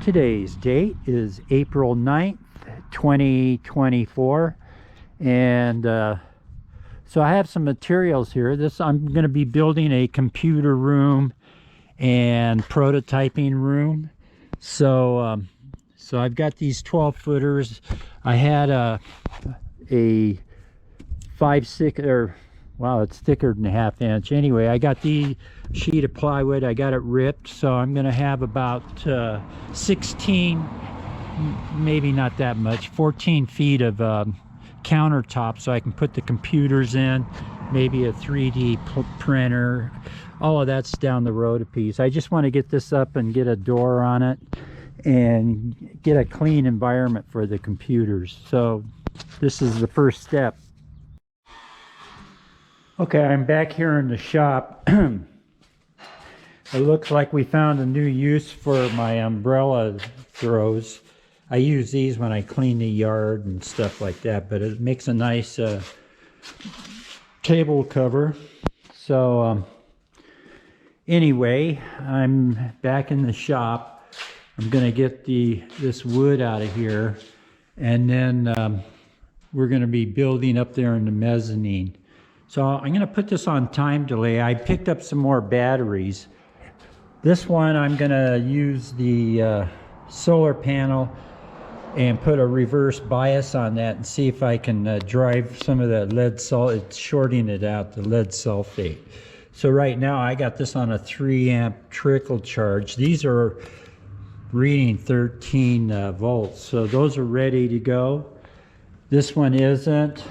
Today's date is April 9th, 2024, and so I have some materials here. I'm going to be building a computer room and prototyping room. So I've got these 12 footers. I had a 5/6, or wow, it's thicker than a 1/2 inch. Anyway, I got the sheet of plywood. I got it ripped, so I'm going to have about 16, maybe not that much, 14 feet of countertop, so I can put the computers in, maybe a 3D printer. All of that's down the road a piece. I just want to get this up and get a door on it and get a clean environment for the computers. So this is the first step. Okay, I'm back here in the shop. It looks like we found a new use for my umbrella throws. I use these when I clean the yard and stuff like that, but it makes a nice table cover. So anyway, I'm back in the shop. I'm gonna get this wood out of here, and then we're gonna be building up there in the mezzanine. So I'm gonna put this on time delay. I picked up some more batteries. This one I'm gonna use the solar panel and put a reverse bias on that and see if I can drive some of that lead sulfate. It's shorting it out, the lead sulfate. So right now I got this on a 3 amp trickle charge. These are reading 13 volts, so those are ready to go. This one isn't.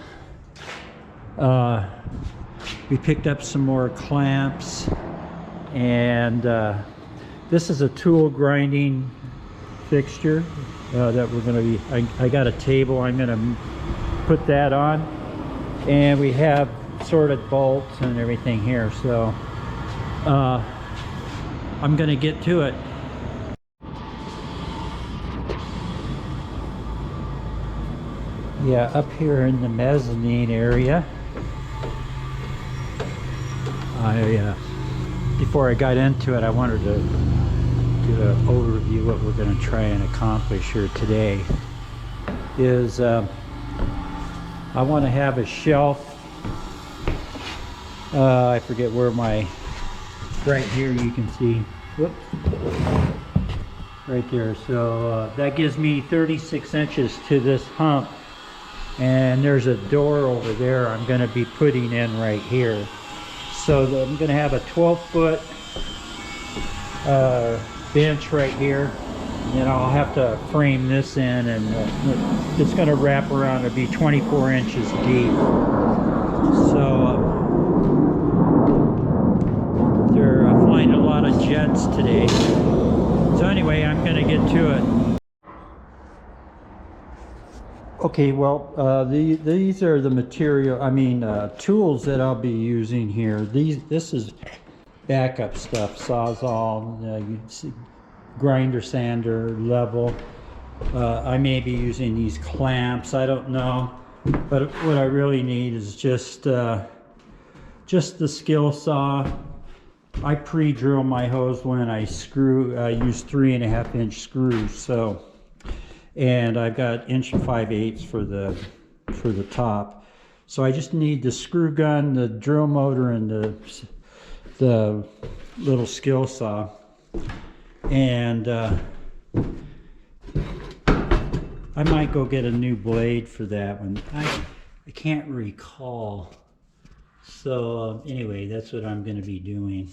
We picked up some more clamps, and this is a tool grinding fixture that we're going to be, I got a table I'm going to put that on, and we have sorted bolts and everything here, so I'm going to get to it. Yeah, up here in the mezzanine area, before I got into it, I wanted to do an overview. What we're going to try and accomplish here today is I want to have a shelf. I forget where right here you can see, whoops, right there. So that gives me 36 inches to this hump, and there's a door over there I'm going to be putting in right here. So I'm going to have a 12-foot bench right here, and then I'll have to frame this in, and it's going to wrap around. It'll be 24 inches deep. So they're flying a lot of jets today. So anyway, I'm going to get to it. Okay, well, these are the material, tools that I'll be using here. This is backup stuff: Sawzall, you see, grinder, sander, level. I may be using these clamps, I don't know, but what I really need is just the skill saw. I pre-drill my hose when I use 3.5 inch screws. So, and I've got 1 5/8 for the top. So I just need the screw gun, the drill motor, and the little skill saw. And I might go get a new blade for that one. I can't recall. So anyway, that's what I'm going to be doing.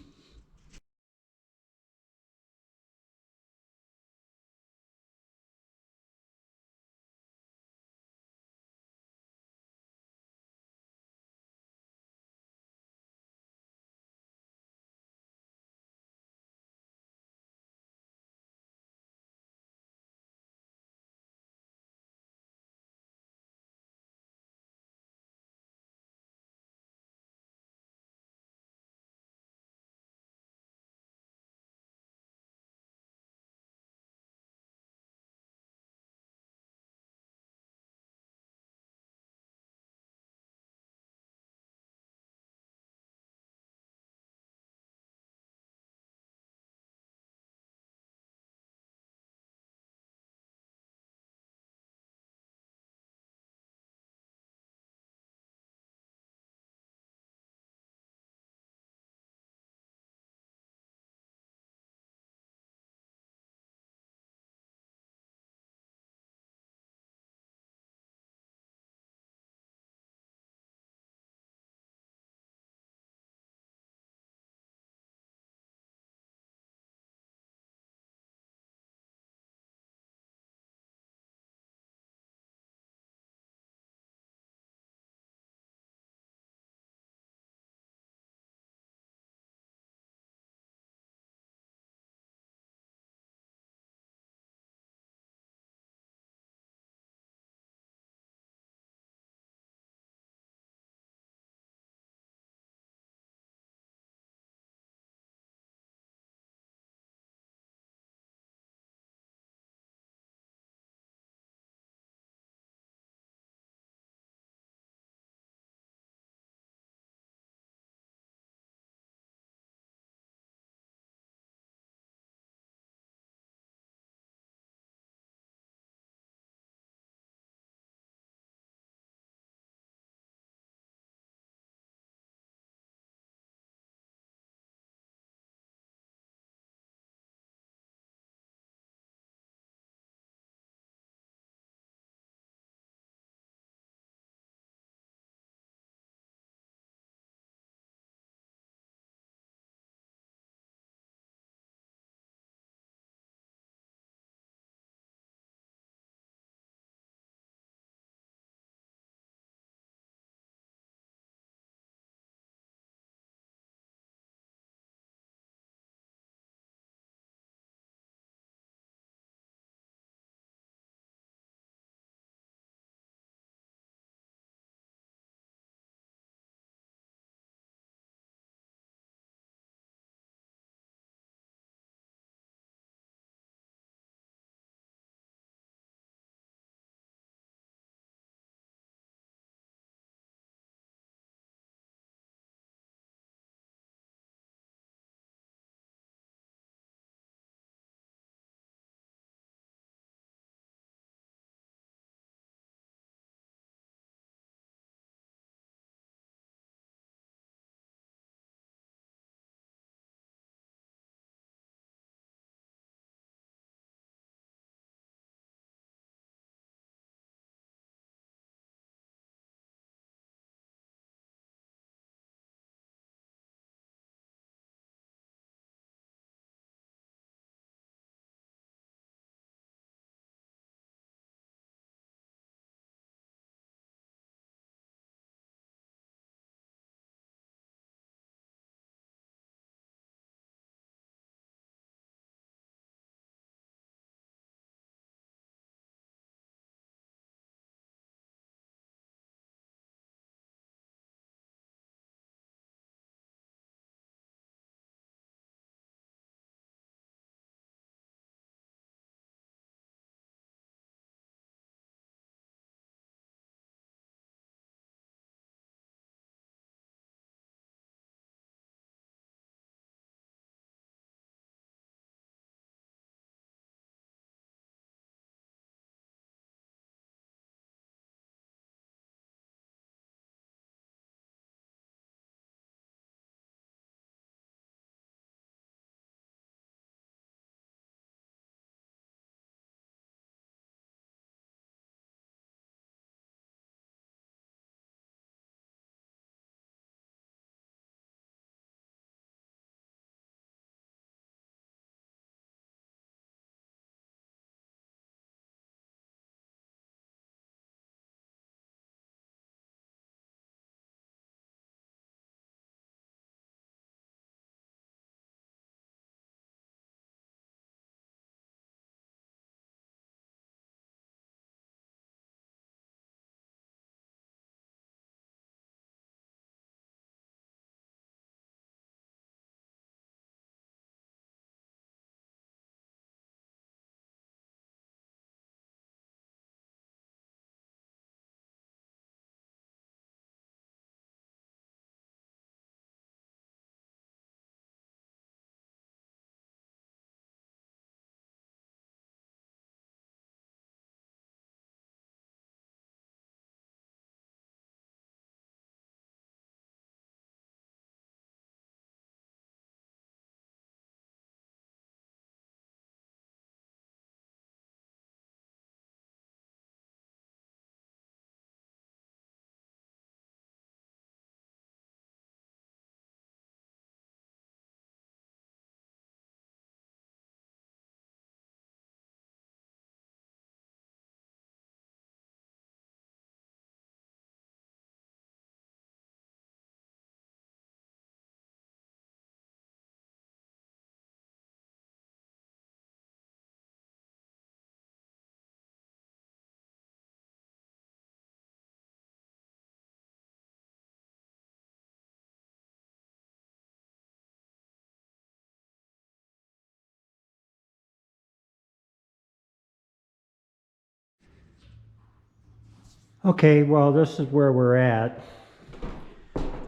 Okay, well, this is where we're at.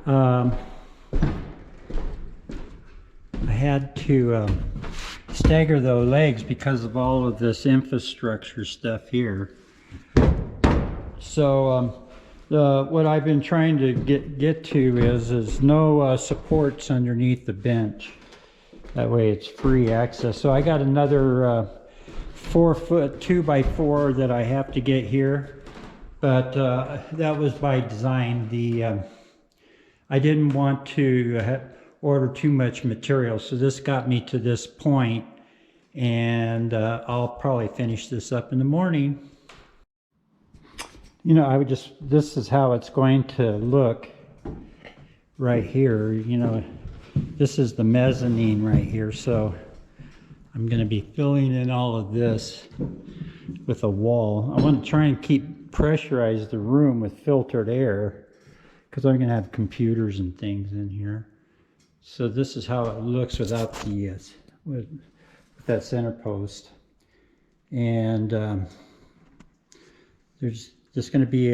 I had to stagger the legs because of all of this infrastructure stuff here. So what I've been trying to get to is no supports underneath the bench. That way it's free access. So I got another 4-foot 2x4 that I have to get here, but that was by design. I didn't want to order too much material, so this got me to this point, and I'll probably finish this up in the morning. You know, this is how it's going to look right here. You know, this is the mezzanine right here, so I'm going to be filling in all of this with a wall. I want to try and pressurize the room with filtered air, because I'm going to have computers and things in here. So this is how it looks without the with that center post. And there's just going to be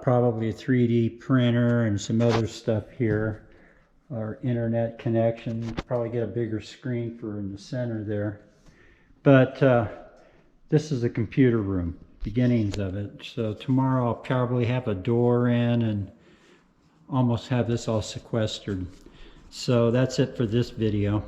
probably a 3D printer and some other stuff here. Our internet connection, probably get a bigger screen for in the center there. But this is a computer room, beginnings of it. So tomorrow I'll probably have a door in and almost have this all sequestered. So that's it for this video.